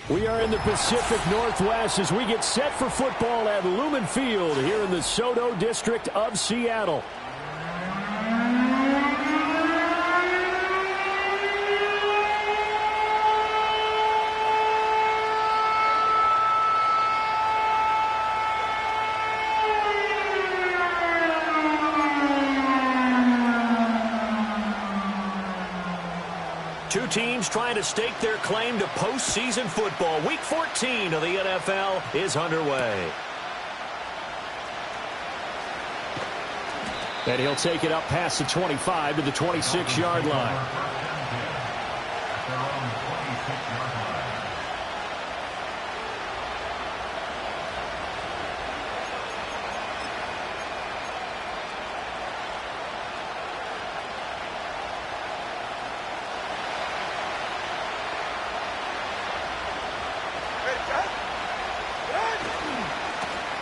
We are in the Pacific Northwest as we get set for football at Lumen Field here in the Soto District of Seattle. Two teams trying to stake their claim to postseason football. Week 14 of the NFL is underway. And he'll take it up past the 25 to the 26-yard line.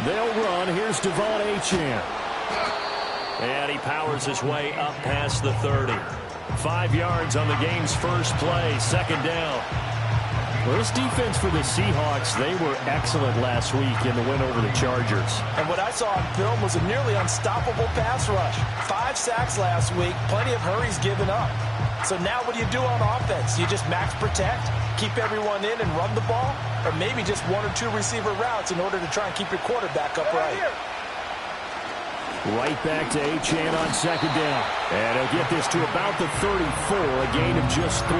They'll run. Here's Devon Achane. And he powers his way up past the 30. 5 yards on the game's first play. Second down. Well, this defense for the Seahawks, they were excellent last week in the win over the Chargers. And what I saw on film was a nearly unstoppable pass rush. 5 sacks last week. Plenty of hurries given up. So now what do you do on offense? You just max protect, keep everyone in and run the ball? Or maybe just 1 or 2 receiver routes in order to try and keep your quarterback upright. Right back to Achane on second down. And he'll get this to about the 34, a gain of just 3.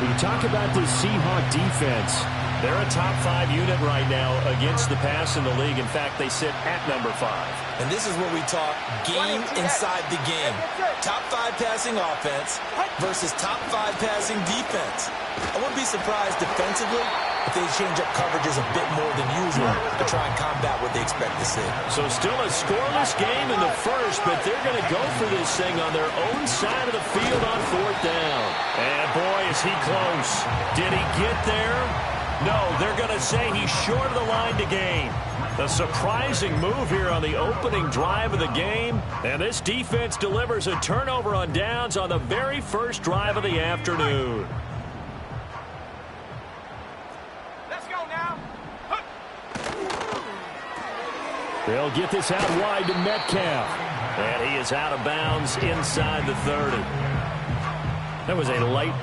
When you talk about this Seahawk defense, they're a top 5 unit right now against the pass in the league. In fact, they sit at number 5. And this is what we talk game inside the game. Top 5 passing offense versus top 5 passing defense. I wouldn't be surprised defensively if they change up coverages a bit more than usual to try and combat what they expect to see. So still a scoreless game in the first, but they're going to go for this thing on their own side of the field on 4th down. And boy, is he close. Did he get there? No, they're going to say he's short of the line to gain. A surprising move here on the opening drive of the game. And this defense delivers a turnover on downs on the very first drive of the afternoon. Let's go now. They'll get this out wide to Metcalf. And he is out of bounds inside the 30. That was a light...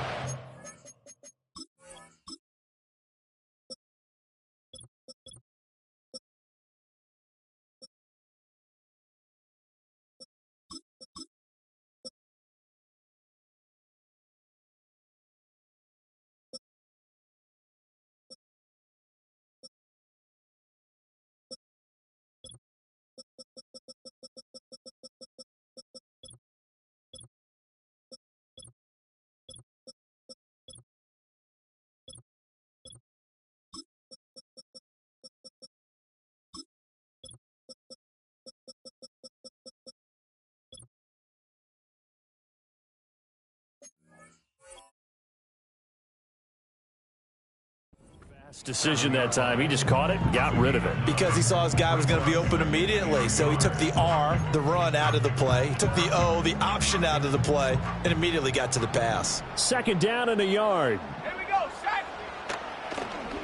decision that time. He just caught it and got rid of it. Because he saw his guy was going to be open immediately. So he took the R, the run, out of the play. He took the O, the option, out of the play, and immediately got to the pass. Second down and a yard. Here we go, set.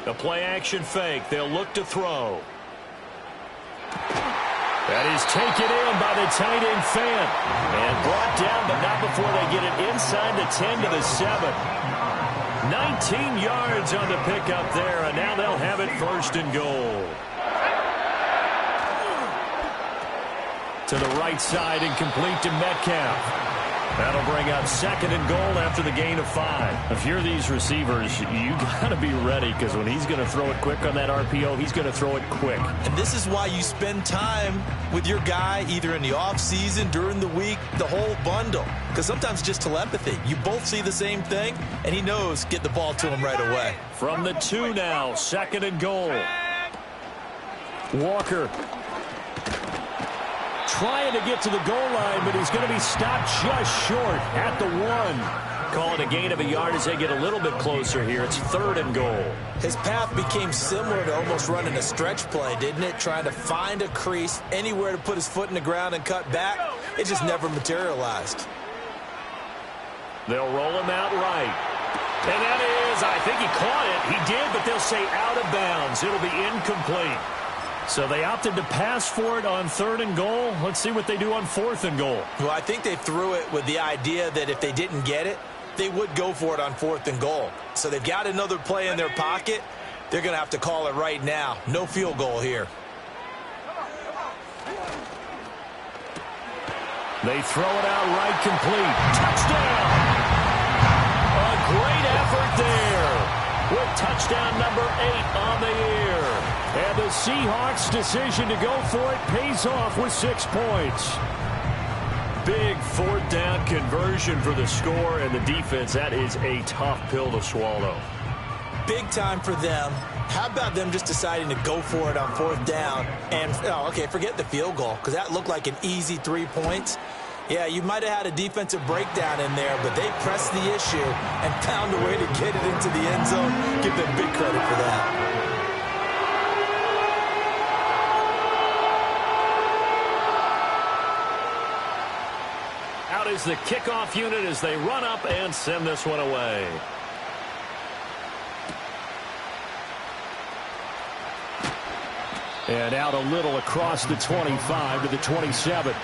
The play action fake. They'll look to throw. That is taken in by the tight end Fant. And brought down, but not before they get it inside the 10 to the 7. 19 yards on the pickup there, and now they'll have it first and goal. To the right side and complete to Metcalf. That'll bring up second and goal after the gain of 5. If you're these receivers, you got to be ready, because when he's going to throw it quick on that RPO, he's going to throw it quick. And this is why you spend time with your guy either in the offseason, during the week, the whole bundle. Because sometimes just telepathy. You both see the same thing, and he knows get the ball to him right away. From the 2 now, second and goal. Walker trying to get to the goal line, but he's going to be stopped just short at the 1. Call it a gain of a yard as they get a little bit closer here. It's third and goal. His path became similar to almost running a stretch play, didn't it? Trying to find a crease, anywhere to put his foot in the ground and cut back. It just never materialized. They'll roll him out right. And that is, I think he caught it. He did, but they'll say out of bounds. It'll be incomplete. So they opted to pass for it on 3rd and goal. Let's see what they do on 4th and goal. Well, I think they threw it with the idea that if they didn't get it, they would go for it on 4th and goal. So they've got another play in their pocket. They're going to have to call it right now. No field goal here. They throw it out right complete. Touchdown! A great effort there with touchdown number 8 on the year. And the Seahawks' decision to go for it pays off with 6 points. Big 4th down conversion for the score, and the defense, that is a tough pill to swallow. Big time for them. How about them just deciding to go for it on 4th down? And, okay, forget the field goal, because that looked like an easy 3 points. Yeah, you might have had a defensive breakdown in there, but they pressed the issue and found a way to get it into the end zone. Give them big credit for that. Out is the kickoff unit as they run up and send this one away. And out a little across the 25 to the 27.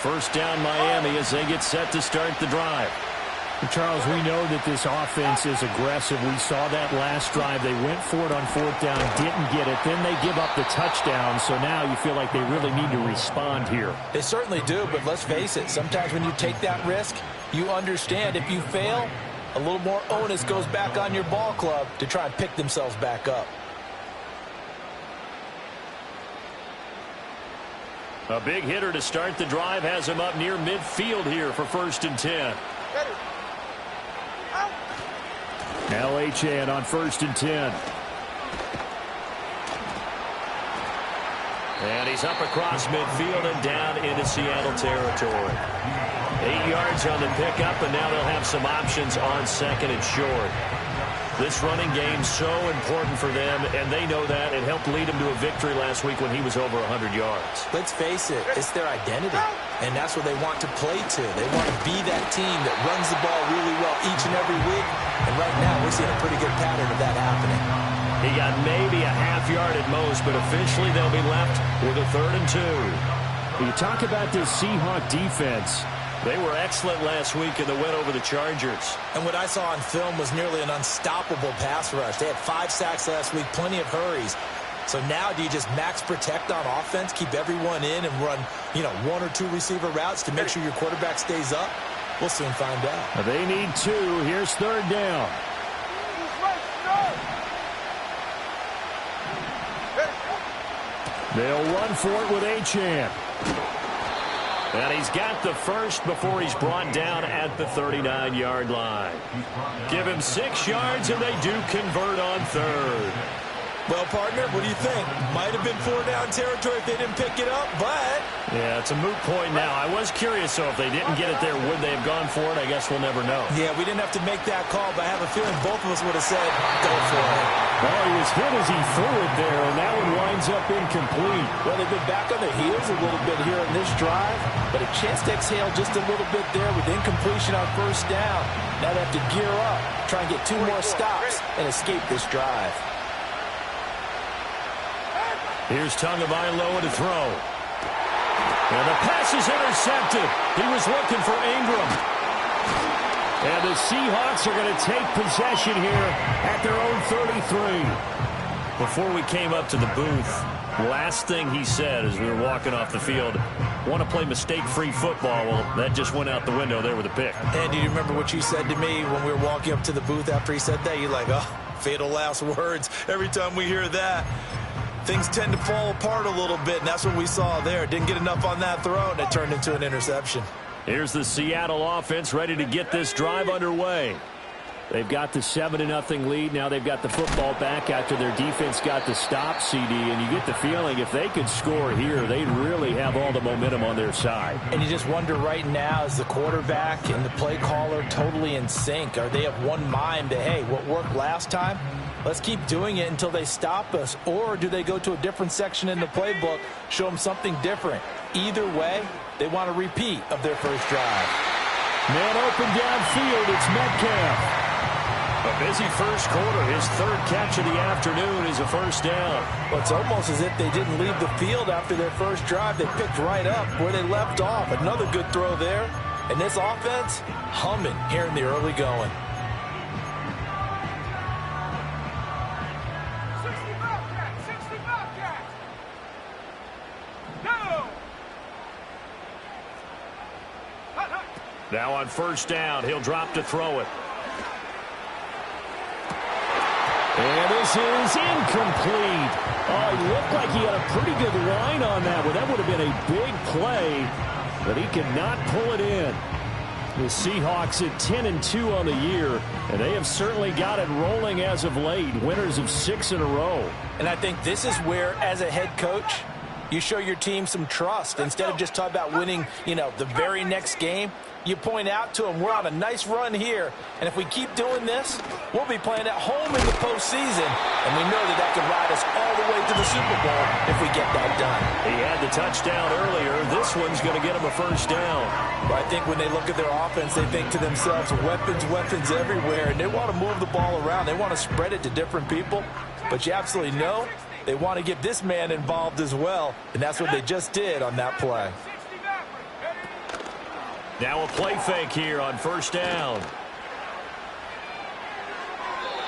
First down Miami as they get set to start the drive. Charles, we know that this offense is aggressive. We saw that last drive. They went for it on 4th down, didn't get it. Then they give up the touchdown. So now you feel like they really need to respond here. They certainly do, but let's face it. Sometimes when you take that risk, you understand if you fail, a little more onus goes back on your ball club to try and pick themselves back up. A big hitter to start the drive has him up near midfield here for 1st and 10. Now Achane on 1st and 10. And he's up across midfield and down into Seattle territory. 8 yards on the pickup, and now they'll have some options on 2nd and short. This running game's so important for them, and they know that. It helped lead them to a victory last week when he was over 100 yards. Let's face it, it's their identity, and that's what they want to play to. They want to be that team that runs the ball really well each and every week, and right now we're seeing a pretty good pattern of that happening. He got maybe a half yard at most, but officially they'll be left with a 3rd and 2. You talk about this Seahawk defense. They were excellent last week in the win over the Chargers. And what I saw on film was nearly an unstoppable pass rush. They had 5 sacks last week, plenty of hurries. So now do you just max protect on offense, keep everyone in, and run, 1 or 2 receiver routes to make sure your quarterback stays up? We'll soon find out. They need 2. Here's 3rd down. They'll run for it with Achane. And he's got the first before he's brought down at the 39-yard line. Give him 6 yards, and they do convert on 3rd. Well, partner, what do you think? Might have been 4-down territory if they didn't pick it up, but... Yeah, it's a moot point now. I was curious, so if they didn't get it there, would they have gone for it? I guess we'll never know. Yeah, we didn't have to make that call, but I have a feeling both of us would have said, go for it. Well, he was hit as he threw it there, and that one winds up incomplete. Well, they've been back on their heels a little bit here in this drive, but a chance to exhale just a little bit there with incompletion on 1st down. Now they have to gear up, try and get 2 more stops, and escape this drive. Here's Tagovailoa to throw. And the pass is intercepted. He was looking for Ingram. And the Seahawks are going to take possession here at their own 33. Before we came up to the booth, last thing he said as we were walking off the field, want to play mistake-free football. Well, that just went out the window there with a pick. And do you remember what you said to me when we were walking up to the booth after he said that? You're like, oh, fatal last words. Every time we hear that, things tend to fall apart a little bit, and that's what we saw there. Didn't get enough on that throw, and it turned into an interception. Here's the Seattle offense ready to get this drive underway. They've got the 7-0 lead. Now they've got the football back after their defense got the stop, CD, and you get the feeling if they could score here, they'd really have all the momentum on their side. And you just wonder right now, is the quarterback and the play caller totally in sync? Are they of one mind that, hey, what worked last time, Let's keep doing it until they stop us. Or do they go to a different section in the playbook, show them something different? Either way, they want a repeat of their first drive. Man open downfield, it's Metcalf. A busy first quarter. His third catch of the afternoon is a first down. Well, it's almost as if they didn't leave the field after their first drive. They picked right up where they left off. Another good throw there. And this offense, humming here in the early going. 60 Bobcats! 60 Bobcats! No! Now on first down, he'll drop to throw it. And this is incomplete. Oh, he looked like he had a pretty good line on that one. That would have been a big play, but he cannot pull it in. The Seahawks at 10-2 on the year, and they have certainly got it rolling as of late. Winners of 6 in a row. And I think this is where, as a head coach, you show your team some trust. Instead of just talking about winning, the very next game, you point out to them, we're on a nice run here, and if we keep doing this, we'll be playing at home in the postseason, and we know that could ride us all the way to the Super Bowl if we get that done. He had the touchdown earlier. This one's going to get him a first down. But I think when they look at their offense, they think to themselves, weapons, weapons everywhere, and they want to move the ball around. They want to spread it to different people, but you absolutely know they want to get this man involved as well, and that's what they just did on that play. Now a play fake here on first down.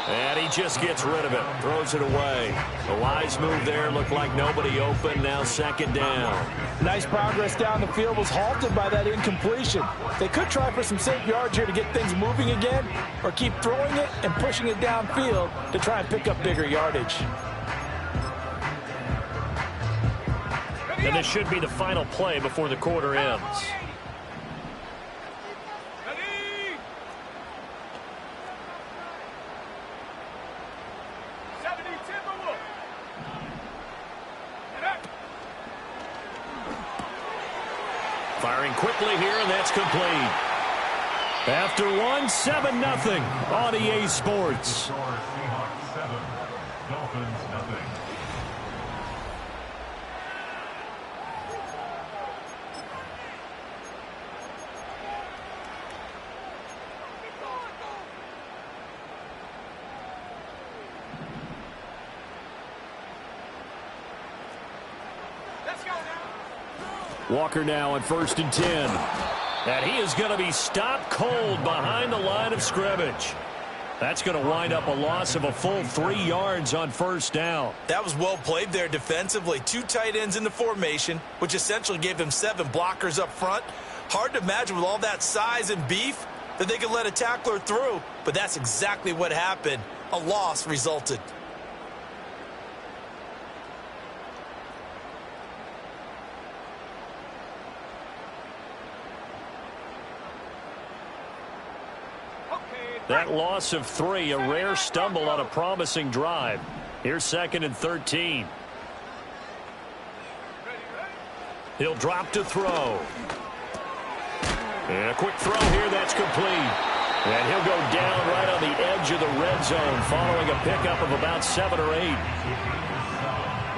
And he just gets rid of it. Throws it away. A wise move there. Looked like nobody open. Now second down. Nice progress down the field. Was halted by that incompletion. They could try for some safe yards here to get things moving again, or keep throwing it and pushing it downfield to try and pick up bigger yardage. And this should be the final play before the quarter ends. Firing quickly here, and that's complete. After one, 7-0 on EA Sports. Seahawks 7, Dolphins 0. Walker now on 1st and 10. And he is going to be stopped cold behind the line of scrimmage. That's going to wind up a loss of a full 3 yards on first down. That was well played there defensively. 2 tight ends in the formation, which essentially gave them 7 blockers up front. Hard to imagine with all that size and beef that they could let a tackler through, but that's exactly what happened. A loss resulted. That loss of 3, a rare stumble on a promising drive. Here's 2nd and 13. He'll drop to throw. And a quick throw here, that's complete. And he'll go down right on the edge of the red zone following a pickup of about 7 or 8.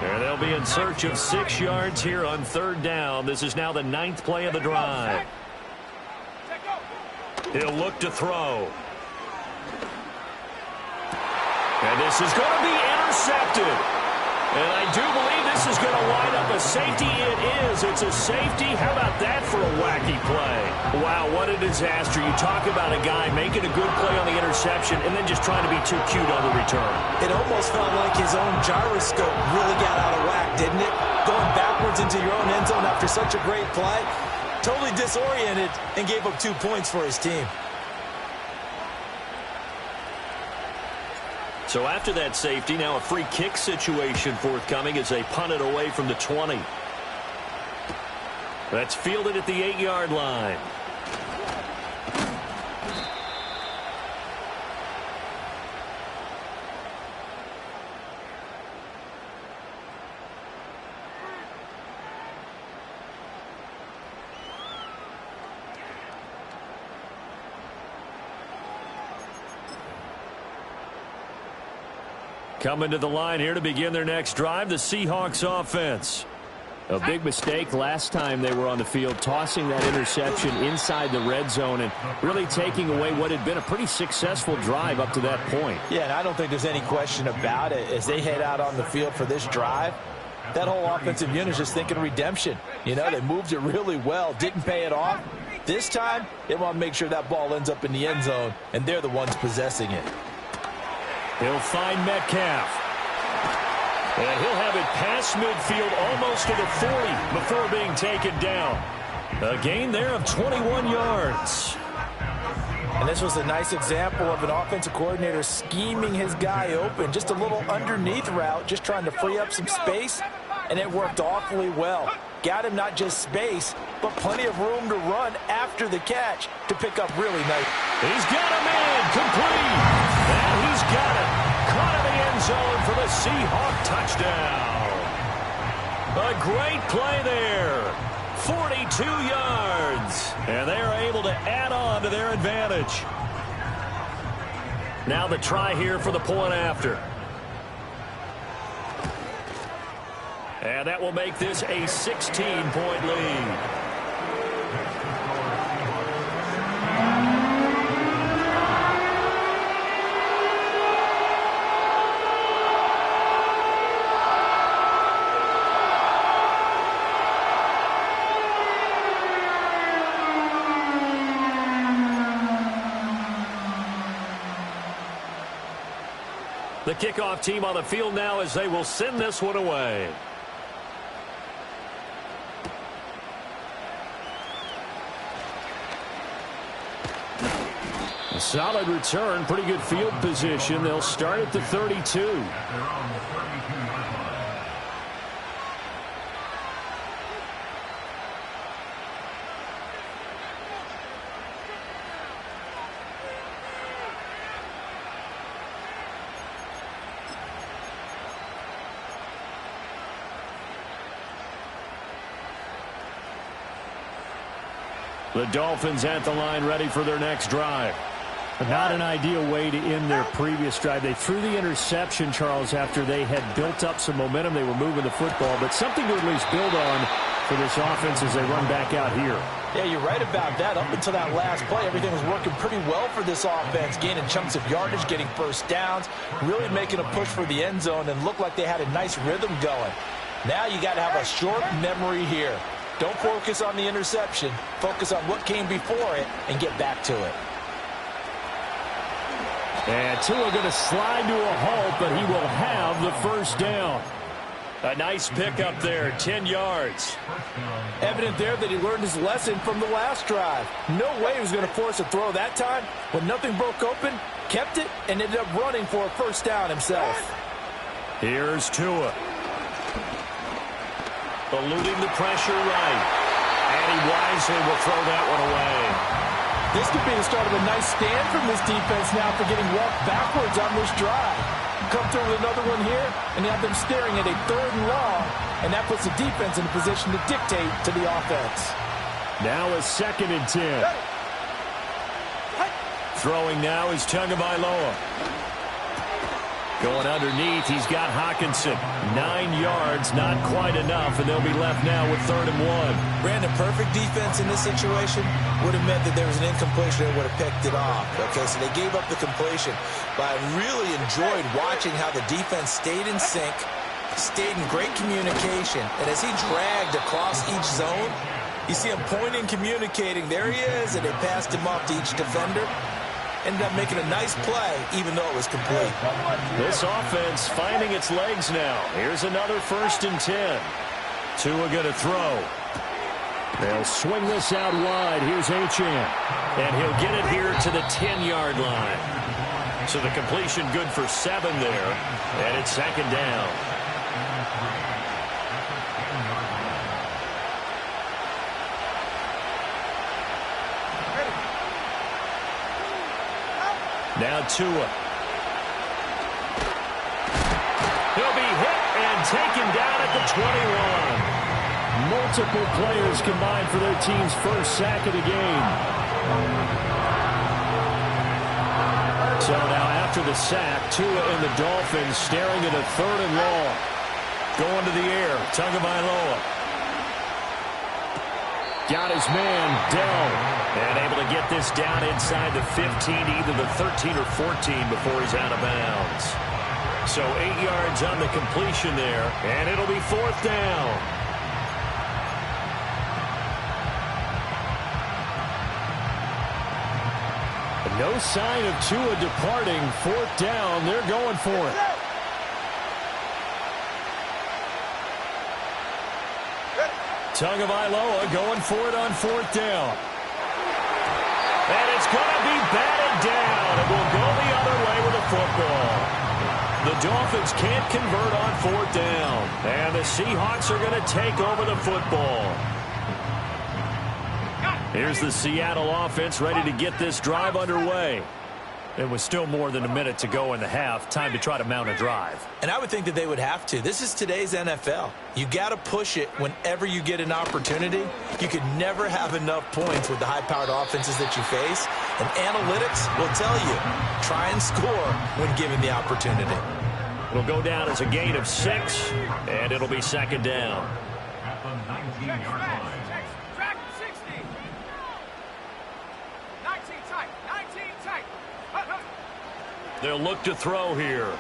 And they'll be in search of 6 yards here on 3rd down. This is now the 9th play of the drive. He'll look to throw. And this is going to be intercepted. And I do believe this is going to wind up a safety. It is. It's a safety. How about that for a wacky play? Wow, what a disaster. You talk about a guy making a good play on the interception and then just trying to be too cute on the return. It almost felt like his own gyroscope really got out of whack, didn't it? Going backwards into your own end zone after such a great play. Totally disoriented and gave up 2 points for his team. So after that safety, now a free kick situation forthcoming as they punt it away from the 20. That's fielded at the 8-yard line. Coming to the line here to begin their next drive, the Seahawks offense. A big mistake last time they were on the field, tossing that interception inside the red zone and really taking away what had been a pretty successful drive up to that point. Yeah, and I don't think there's any question about it. As they head out on the field for this drive, that whole offensive unit is just thinking redemption. You know, they moved it really well, didn't pay it off. This time, they want to make sure that ball ends up in the end zone, and they're the ones possessing it. He'll find Metcalf. And he'll have it past midfield almost to the 40 before being taken down. A gain there of 21 yards. And this was a nice example of an offensive coordinator scheming his guy open. Just a little underneath route, just trying to free up some space, and it worked awfully well. Got him not just space, but plenty of room to run after the catch to pick up really nice. He's got him in, complete. Now he's got it. Caught in the end zone for the Seahawk touchdown. A great play there. 42 yards. And they are able to add on to their advantage. Now the try here for the point after. And that will make this a 16-point lead. The kickoff team on the field now as they will send this one away. A solid return, pretty good field position. They'll start at the 32. The Dolphins at the line ready for their next drive. Not an ideal way to end their previous drive. They threw the interception, Charles, after they had built up some momentum. They were moving the football, but something to at least build on for this offense as they run back out here. Yeah, you're right about that. Up until that last play, everything was working pretty well for this offense, gaining chunks of yardage, getting first downs, really making a push for the end zone, and looked like they had a nice rhythm going. Now you got to have a short memory here. Don't focus on the interception. Focus on what came before it and get back to it. And Tua going to slide to a halt, but he will have the first down. A nice pickup there, 10 yards. Evident there that he learned his lesson from the last drive. No way he was going to force a throw that time. When nothing broke open, kept it, and ended up running for a first down himself. Here's Tua. Eluding the pressure right. And he wisely will throw that one away. This could be the start of a nice stand from this defense now for getting walked backwards on this drive. Come through with another one here, and you have them staring at a 3rd and long, and that puts the defense in a position to dictate to the offense. Now a 2nd and 10. Throwing now is Tagovailoa. Going underneath, he's got Hawkinson. 9 yards, not quite enough, and they'll be left now with 3rd and 1. Brandon, perfect defense in this situation would have meant that there was an incompletion that would have picked it off. Okay, so they gave up the completion. But I really enjoyed watching how the defense stayed in sync, stayed in great communication, and as he dragged across each zone, you see him pointing, communicating. There he is, and they passed him off to each defender. Ended up making a nice play, even though it was complete. This offense finding its legs now. Here's another 1st and 10. Tua going to throw. They'll swing this out wide. Here's Achane. And he'll get it here to the 10-yard line. So the completion good for 7 there. And it's 2nd down. Now Tua. He'll be hit and taken down at the 21. Multiple players combined for their team's first sack of the game. So now after the sack. Tua and the Dolphins staring at a 3rd and long. Going to the air. Tagovailoa. Got his man, Dell. And able to get this down inside the 15, either the 13 or 14 before he's out of bounds. So 8 yards on the completion there, and it'll be 4th down. No sign of Tua departing. 4th down. They're going for it. Tagovailoa going for it on 4th down. And it's going to be batted down. It will go the other way with the football. The Dolphins can't convert on 4th down. And the Seahawks are going to take over the football. Here's the Seattle offense ready to get this drive underway. It was still more than a minute to go in the half. Time to try to mount a drive. And I would think that they would have to. This is today's NFL. You got to push it whenever you get an opportunity. You could never have enough points with the high-powered offenses that you face. And analytics will tell you, try and score when given the opportunity. It'll go down as a gain of 6, and it'll be 2nd down. At the 19-yard line. Track 60. 19 tight. 19 tight. They'll look to throw here.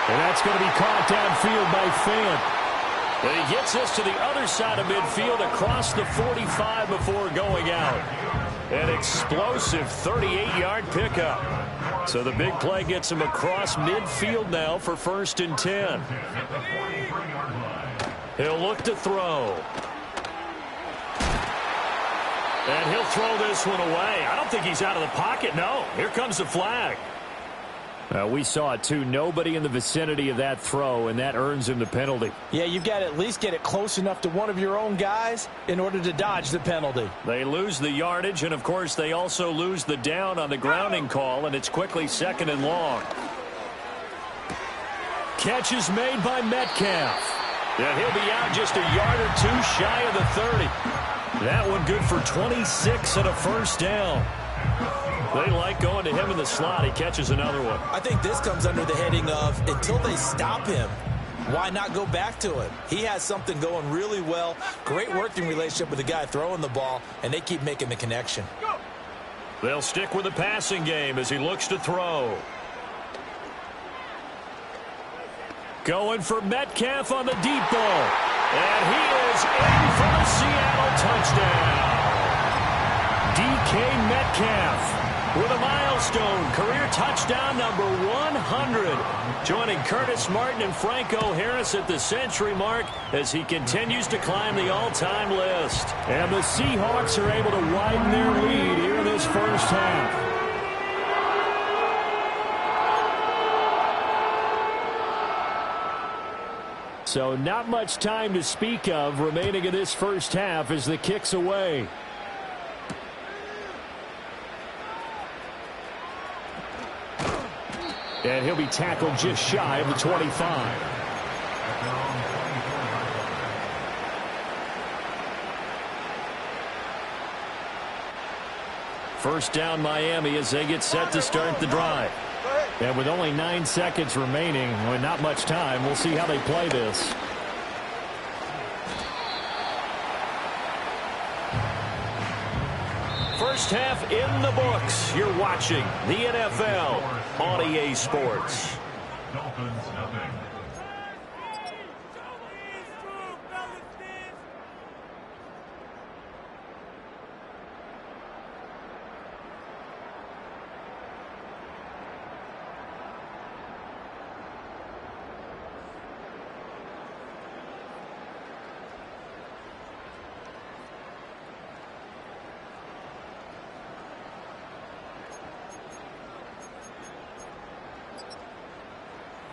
And that's going to be caught downfield by Fant. And he gets this to the other side of midfield across the 45 before going out. An explosive 38-yard pickup. So the big play gets him across midfield now for 1st and 10. He'll look to throw. And he'll throw this one away. I don't think he's out of the pocket. No, here comes the flag. We saw it, too. Nobody in the vicinity of that throw, and that earns him the penalty. Yeah, you've got to at least get it close enough to one of your own guys in order to dodge the penalty. They lose the yardage, and, of course, they also lose the down on the grounding call, and it's quickly 2nd and long. Catch is made by Metcalf. And he'll be out just a yard or 2 shy of the 30. That one good for 26 and a 1st down. They like going to him in the slot. He catches another one. I think this comes under the heading of until they stop him, why not go back to him? He has something going really well. Great working relationship with the guy throwing the ball, and they keep making the connection. They'll stick with the passing game as he looks to throw. Going for Metcalf on the deep ball. And he is in for the Seattle touchdown. DK Metcalf with a milestone career touchdown number 100. Joining Curtis Martin and Franco Harris at the century mark as he continues to climb the all-time list. And the Seahawks are able to widen their lead here in this first half. So not much time to speak of remaining in this first half as the kick's away. And he'll be tackled just shy of the 25. First down Miami as they get set to start the drive. And with only 9 seconds remaining, with not much time, we'll see how they play this. First half in the books. You're watching the NFL on EA Sports. Dolphins, nothing.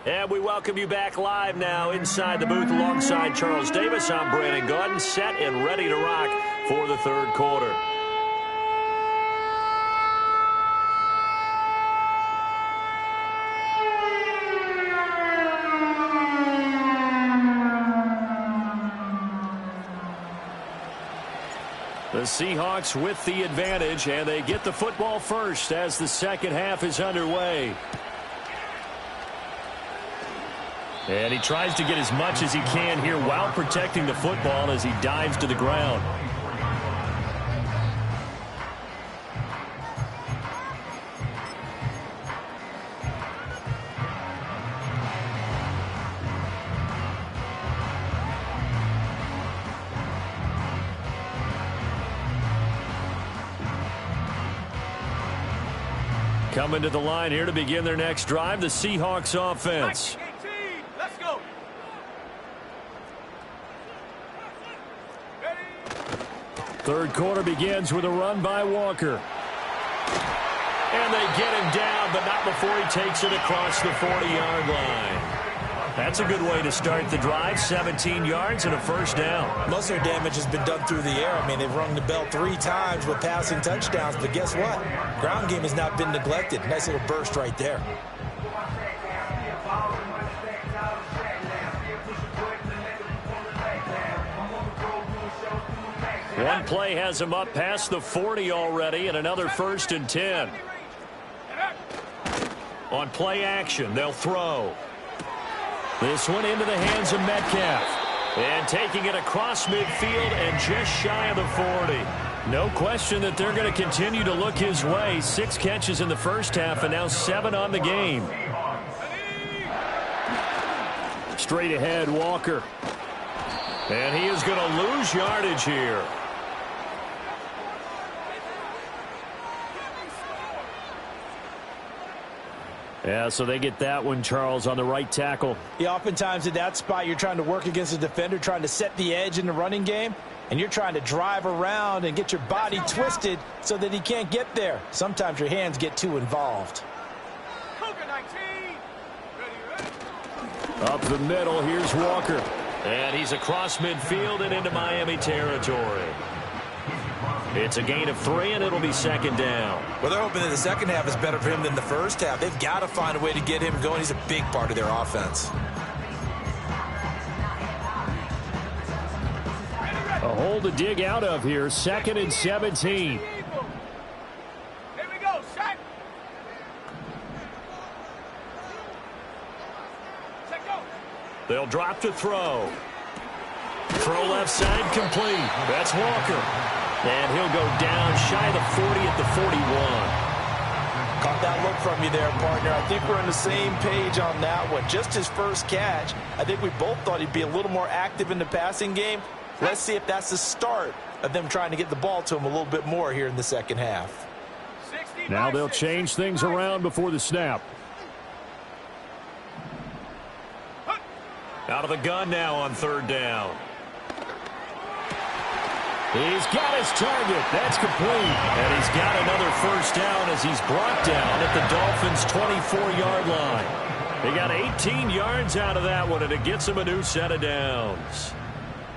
And we welcome you back live now inside the booth alongside Charles Davis. I'm Brandon Gaudin, set and ready to rock for the third quarter. The Seahawks with the advantage, and they get the football first as the second half is underway. And he tries to get as much as he can here while protecting the football as he dives to the ground. Coming to the line here to begin their next drive, the Seahawks offense. Let's go. Third quarter begins with a run by Walker. And they get him down, but not before he takes it across the 40-yard line. That's a good way to start the drive. 17 yards and a first down. Most of their damage has been done through the air. I mean, they've rung the bell 3 times with passing touchdowns, but guess what? Ground game has not been neglected. Nice little burst right there. One play has him up past the 40 already, and another 1st and 10. On play action, they'll throw. This one into the hands of Metcalf. And taking it across midfield and just shy of the 40. No question that they're going to continue to look his way. 6 catches in the first half and now 7 on the game. Straight ahead, Walker. And he is going to lose yardage here. Yeah, so they get that one, Charles, on the right tackle. Yeah, oftentimes at that spot, you're trying to work against a defender, trying to set the edge in the running game, and you're trying to drive around and get your body twisted so that he can't get there. Sometimes your hands get too involved. Up the middle, here's Walker. And he's across midfield and into Miami territory. It's a gain of 3, and it'll be 2nd down. Well, they're hoping that the second half is better for him than the first half. They've got to find a way to get him going. He's a big part of their offense. A hole to dig out of here. 2nd and 17. Here we go, set. Set go. They'll drop to throw. Throw left side complete. That's Walker. And he'll go down shy of the 40 at the 41. Caught that look from you there, partner. I think we're on the same page on that one. Just his first catch. I think we both thought he'd be a little more active in the passing game. Let's see if that's the start of them trying to get the ball to him a little bit more here in the second half. Now they'll change things around before the snap. Out of the gun now on 3rd down. He's got his target. That's complete. And he's got another first down as he's brought down at the Dolphins' 24-yard line. They got 18 yards out of that one, and it gets them a new set of downs.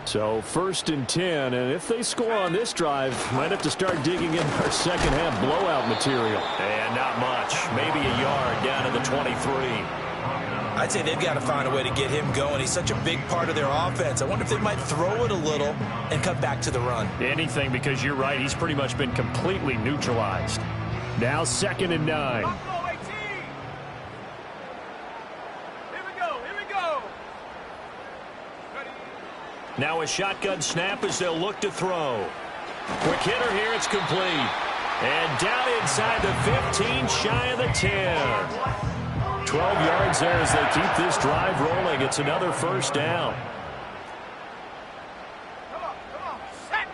So 1st and 10, and if they score on this drive, might have to start digging in our second half blowout material. And not much. Maybe a yard down to the 23. I'd say they've got to find a way to get him going. He's such a big part of their offense. I wonder if they might throw it a little and come back to the run. Anything, because you're right. He's pretty much been completely neutralized. Now 2nd and 9. Here we go. Ready. Now a shotgun snap as they'll look to throw. Quick hitter here. It's complete. And down inside the 15, shy of the 10. 12 yards there as they keep this drive rolling. It's another first down. Come on, set.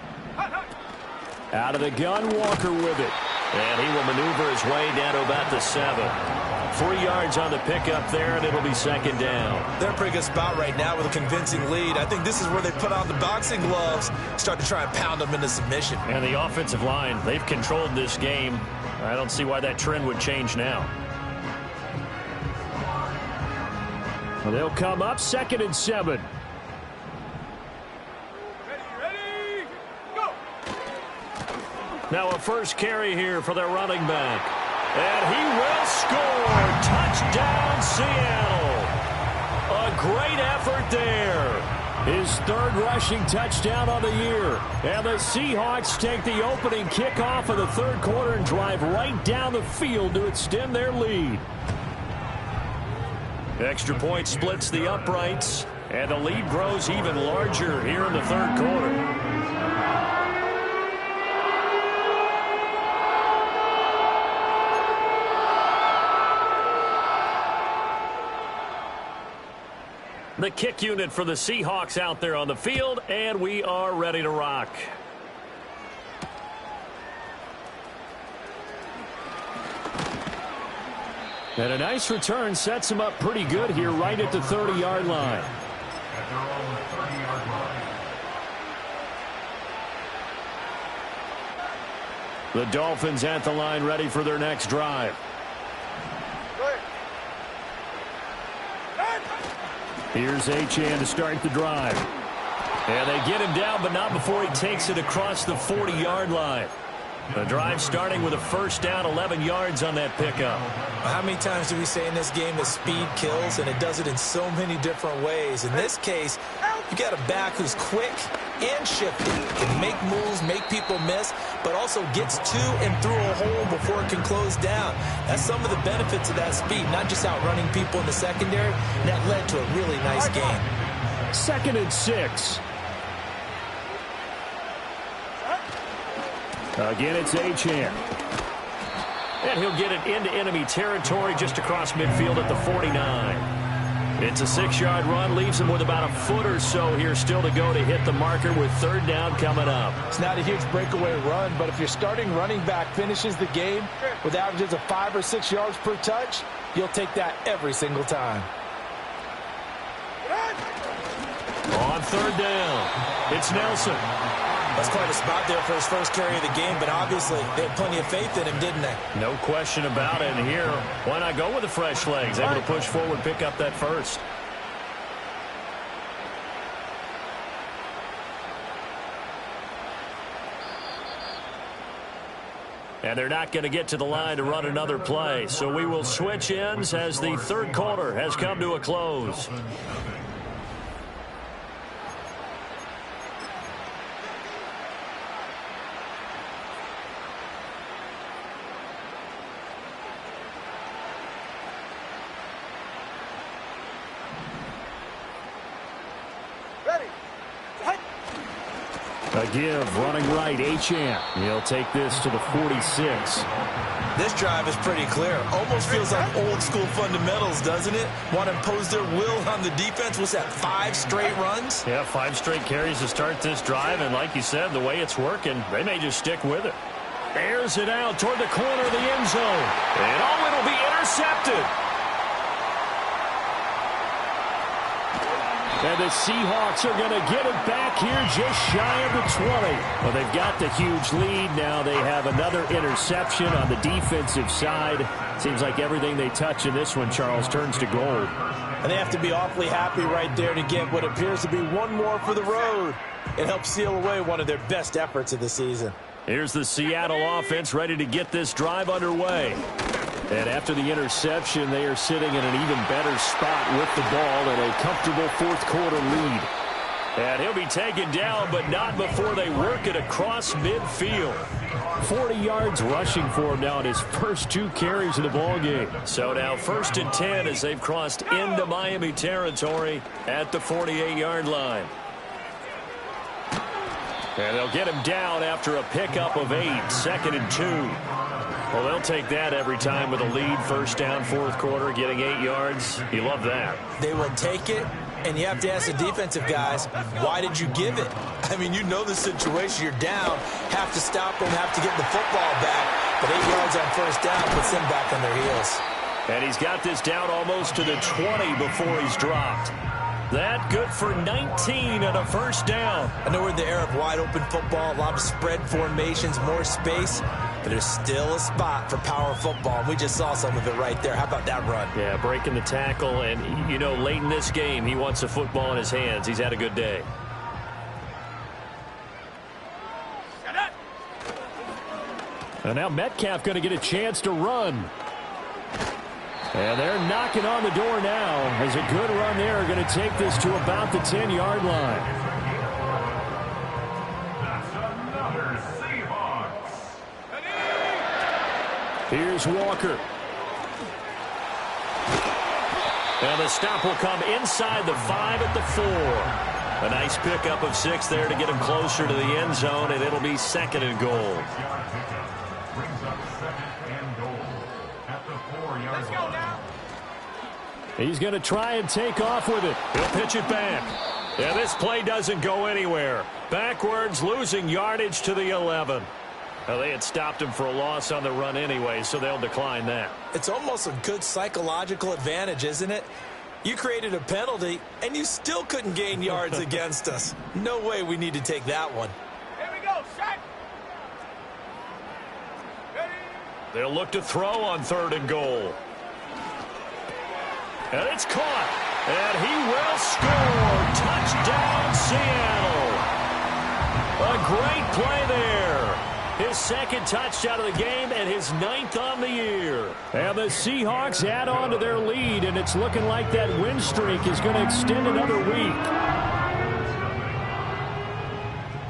Out of the gun, Walker with it. And he will maneuver his way down to about the 7. 3 yards on the pickup there, and it'll be 2nd down. They're in a pretty good spot right now with a convincing lead. I think this is where they put on the boxing gloves, start to try and pound them into submission. And the offensive line, they've controlled this game. I don't see why that trend would change now. They'll come up 2nd and 7. Ready, go. Now a first carry here for their running back. And he will score. Touchdown, Seattle. A great effort there. His third rushing touchdown of the year. And the Seahawks take the opening kickoff of the third quarter and drive right down the field to extend their lead. Extra point splits the uprights, and the lead grows even larger here in the third quarter. The kick unit for the Seahawks out there on the field, and we are ready to rock. And a nice return sets him up pretty good here right at the 30-yard line. At their own 30-yard line. The Dolphins at the line ready for their next drive. Here's Achane to start the drive. And they get him down, but not before he takes it across the 40-yard line. The drive starting with a first down, 11 yards on that pickup. How many times do we say in this game that speed kills, and it does it in so many different ways? In this case, you got a back who's quick and shifty, can make moves, make people miss, but also gets to and through a hole before it can close down. That's some of the benefits of that speed, not just outrunning people in the secondary. That led to a really nice game. 2nd and 6. Again, it's Achane. And he'll get it into enemy territory just across midfield at the 49. It's a 6-yard run, leaves him with about a foot or so here still to go to hit the marker with third down coming up. It's not a huge breakaway run, but if your starting running back finishes the game with averages of 5 or 6 yards per touch, you'll take that every single time. On third down, it's Nelson. That's quite a spot there for his first carry of the game, but obviously they had plenty of faith in him, didn't they? No question about it. And here, why not go with the fresh legs? Able to push forward, pick up that first. And they're not going to get to the line to run another play. So we will switch ends as the third quarter has come to a close. A give, running right, Achane. He'll take this to the 46. This drive is pretty clear. Almost feels like old school fundamentals, doesn't it? Want to impose their will on the defense. Was that 5 straight runs? Yeah, 5 straight carries to start this drive. And like you said, the way it's working, they may just stick with it. Airs it out toward the corner of the end zone. And oh, it'll be intercepted. And the Seahawks are going to get it back here just shy of the 20. Well, they've got the huge lead. Now they have another interception on the defensive side. Seems like everything they touch in this one, Charles, turns to gold. And they have to be awfully happy right there to get what appears to be one more for the road. It helps seal away one of their best efforts of the season. Here's the Seattle offense ready to get this drive underway. And after the interception, they are sitting in an even better spot with the ball and a comfortable fourth quarter lead. And he'll be taken down, but not before they work it across midfield. 40 yards rushing for him now in his first 2 carries of the ball game. So now 1st and 10 as they've crossed into Miami territory at the 48-yard line. And they'll get him down after a pickup of 8, 2nd and 2. Well, they'll take that every time with a lead. First down, fourth quarter, getting 8 yards. You love that. They will take it, and you have to ask the defensive guys, why did you give it? I mean, you know the situation. You're down, have to stop them, have to get the football back. But 8 yards on first down puts them back on their heels. And he's got this down almost to the 20 before he's dropped. That good for 19 and a first down. I know we're in the era of wide-open football, a lot of spread formations, more space. But there's still a spot for power football, and we just saw some of it right there. How about that run? Yeah, breaking the tackle, and, you know, late in this game, he wants the football in his hands. He's had a good day. And now Metcalf going to get a chance to run. And they're knocking on the door now as a good run there are going to take this to about the 10-yard line. That's another Seahawks. Here's Walker. And the stop will come inside the 5 at the 4. A nice pickup of 6 there to get him closer to the end zone, and it'll be 2nd and goal. Brings up 2nd and goal at the 4-yard Let's go now. He's going to try and take off with it. He'll pitch it back. Yeah, this play doesn't go anywhere. Backwards, losing yardage to the 11. Well, they had stopped him for a loss on the run anyway, so they'll decline that. It's almost a good psychological advantage, isn't it? You created a penalty, and you still couldn't gain yards against us. No way we need to take that one. Here we go. Set. Ready. They'll look to throw on 3rd and goal. And it's caught. And he will score. Touchdown, Seattle. A great play there. His 2nd touchdown of the game and his 9th on the year. And the Seahawks add on to their lead, and it's looking like that win streak is going to extend another week.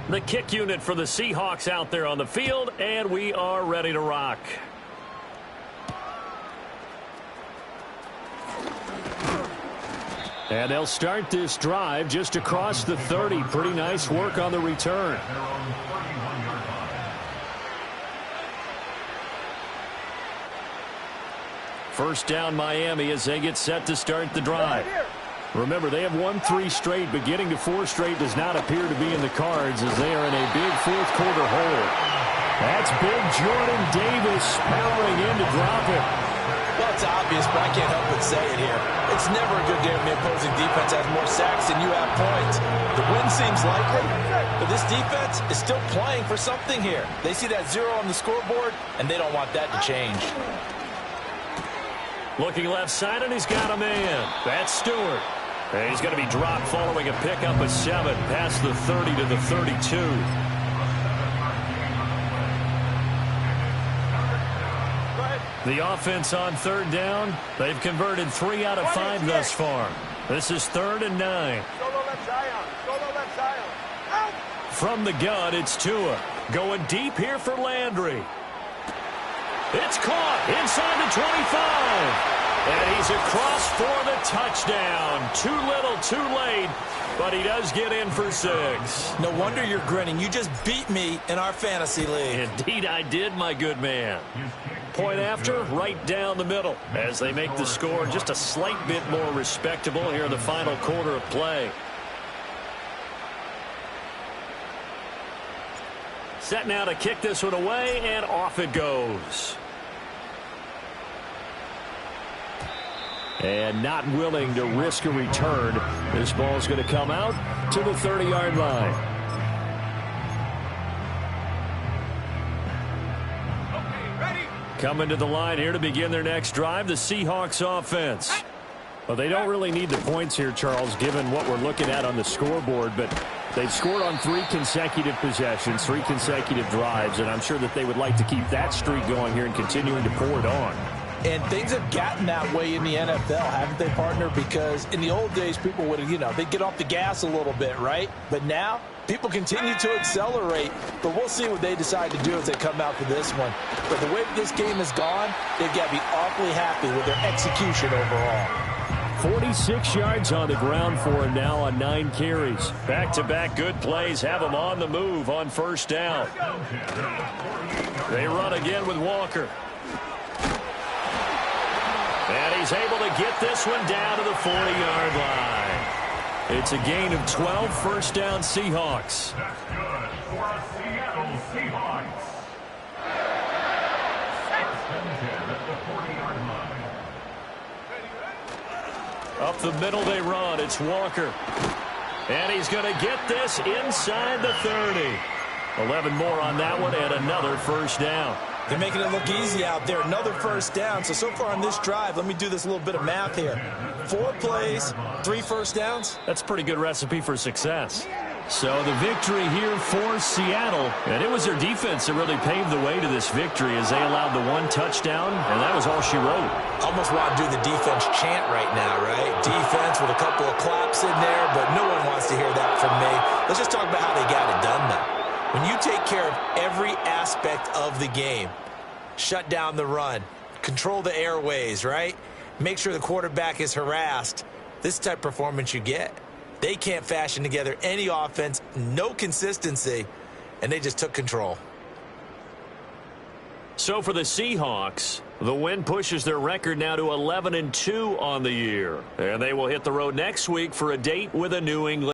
The kick unit for the Seahawks out there on the field, and we are ready to rock. And they'll start this drive just across the 30. Pretty nice work on the return. They're on the 31-yard line. First down Miami as they get set to start the drive. Remember, they have won 3 straight, but getting to 4 straight does not appear to be in the cards as they are in a big 4th quarter hole. That's big Jordan Davis powering in to drop it. Well, it's obvious, but I can't help but say it here. It's never a good day when the opposing defense has more sacks than you have points. The win seems likely, but this defense is still playing for something here. They see that 0 on the scoreboard, and they don't want that to change. Looking left side, and he's got a man. That's Stewart. And he's going to be dropped following a pickup of 7 past the 30 to the 32. The offense on 3rd down. They've converted 3 out of 5 thus far. This is 3rd and 9. Solo left Zion. Solo left Zion. Out. From the gun, it's Tua. Going deep here for Landry. It's caught inside the 25. And he's across for the touchdown. Too little, too late. But he does get in for 6. No wonder you're grinning. You just beat me in our fantasy league. Indeed I did, my good man. Point after, right down the middle. As they make the score just a slight bit more respectable here in the final quarter of play. Set now to kick this one away, and off it goes. And not willing to risk a return. This ball's going to come out to the 30-yard line. Okay, ready. Coming to the line here to begin their next drive, the Seahawks offense. Well, they don't really need the points here, Charles, given what we're looking at on the scoreboard, but they've scored on 3 consecutive possessions, 3 consecutive drives, and I'm sure that they would like to keep that streak going here and continuing to pour it on. And things have gotten that way in the NFL, haven't they, partner? Because in the old days, people would, they'd get off the gas a little bit, right? But now, people continue to accelerate. But we'll see what they decide to do as they come out for this one. But the way this game has gone, they've got to be awfully happy with their execution overall. 46 yards on the ground for him now on 9 carries. Back-to-back good plays have him on the move on 1st down. They run again with Walker. And he's able to get this one down to the 40-yard line. It's a gain of 12, 1st down Seahawks. That's good for a Seattle Seahawks. At the 40-yard line. Up the middle they run. It's Walker. And he's going to get this inside the 30. 11 more on that one and another 1st down. They're making it look easy out there. Another 1st down. So far on this drive, let me do this little bit of math here. 4 plays, 3 1st downs. That's a pretty good recipe for success. So the victory here for Seattle. And it was their defense that really paved the way to this victory as they allowed the one touchdown, and that was all she wrote. Almost want to do the defense chant right now, right? Defense with a couple of claps in there, but no one wants to hear that from me. Let's just talk about how they got it done, though. When you take care of every aspect of the game, shut down the run, control the airways, right? Make sure the quarterback is harassed. This type of performance you get. They can't fashion together any offense, no consistency, and they just took control. So for the Seahawks, the win pushes their record now to 11-2 on the year. And they will hit the road next week for a date with a New England